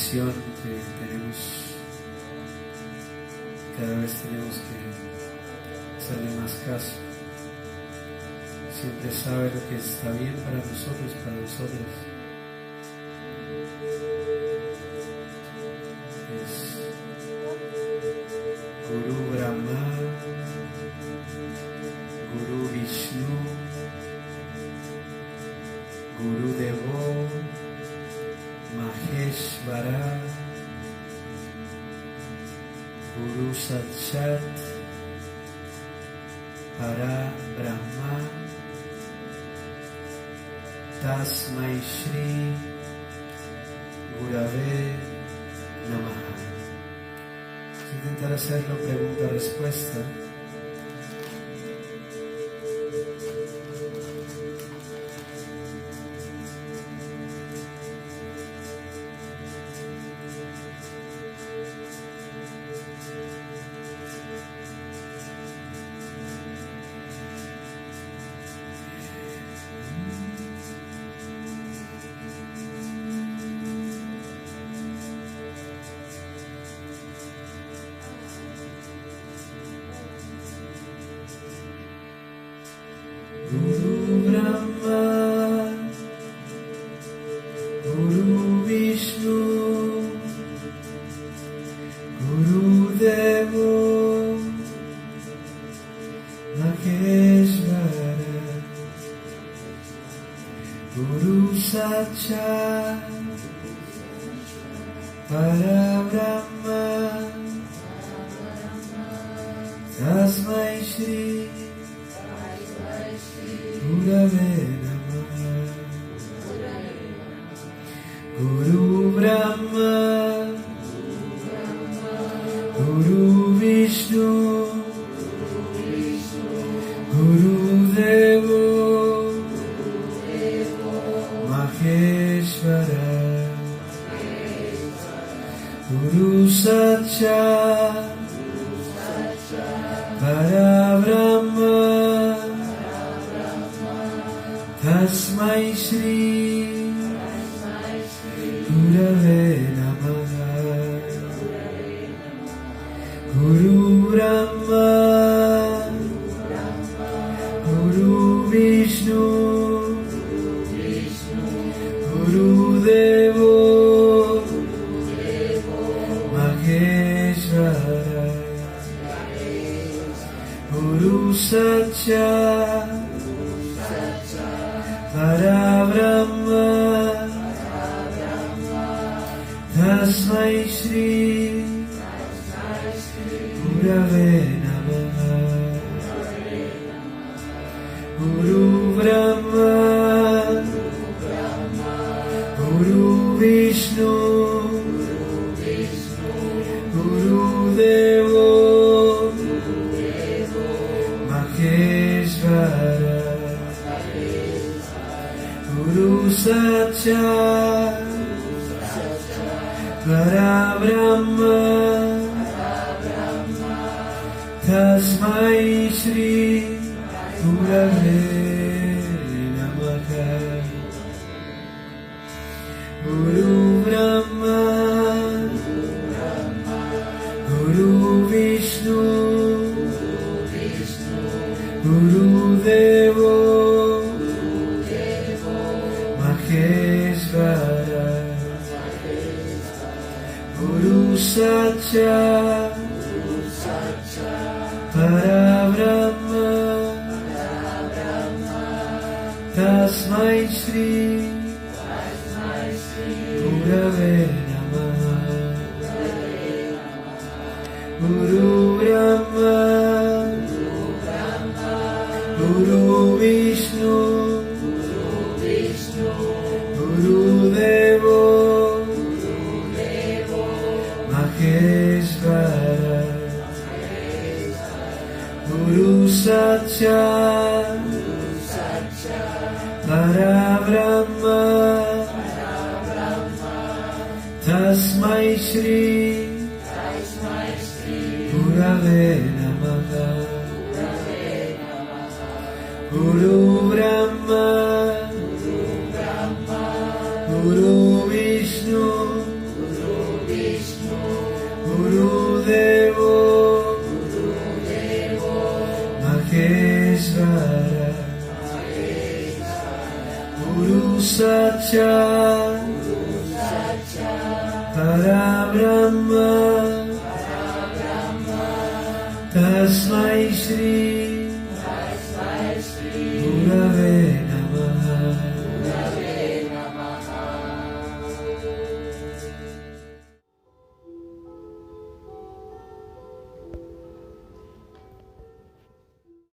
lección que tenemos, cada vez tenemos que hacerle más caso. Siempre sabe lo que está bien para nosotros, para nosotros. Es Guru Brahma, Guru Vishnu, Guru Devo, Maheshvara, Guru Sakshat, Para Brahma, Tasmai Shri Gurave Namaha. Voy a intentar hacerlo pregunta-respuesta. Guru Brahma, Guru Vishnu, Guru Devo, Maheshvara, Guru Sakshat, Parabrahma, Tasmai Shri Gurave Namaha. Guru Brahma, Guru Vishnu, Guru Devo, Maheshvara, Guru Sakshat, Parabrahma, Tasmai Shri Gurave Namaha. Guru Brahma, Guru Vishnu, Guru Devo, Maheshvara, Guru Sakshat, Parabrahma, Tasmai Shri Gurave Namaha. Guru Brahma, Guru Vishnu, Guru Devo, Maheshvara, Guru Sakshat, Parabrahma, Tasmai Shri Gurave Namaha. Guru Brahma, Guru Vishnu, Guru Devo, Maheshvara, Guru Sakshat, Parabrahma, Tasmai Shri Gurave Namaha. Guru Brahma, Guru Vishnu, Guru Devo, Maheshvara, Guru Sakshat, Parabrahma, Tasmai Shri Gurave Namaha. Guru Brahma, Guru Vishnu, गुरुदेवो Maheshwar गुरु सच्चा परब्रह्म तस्मै श्री गुरवे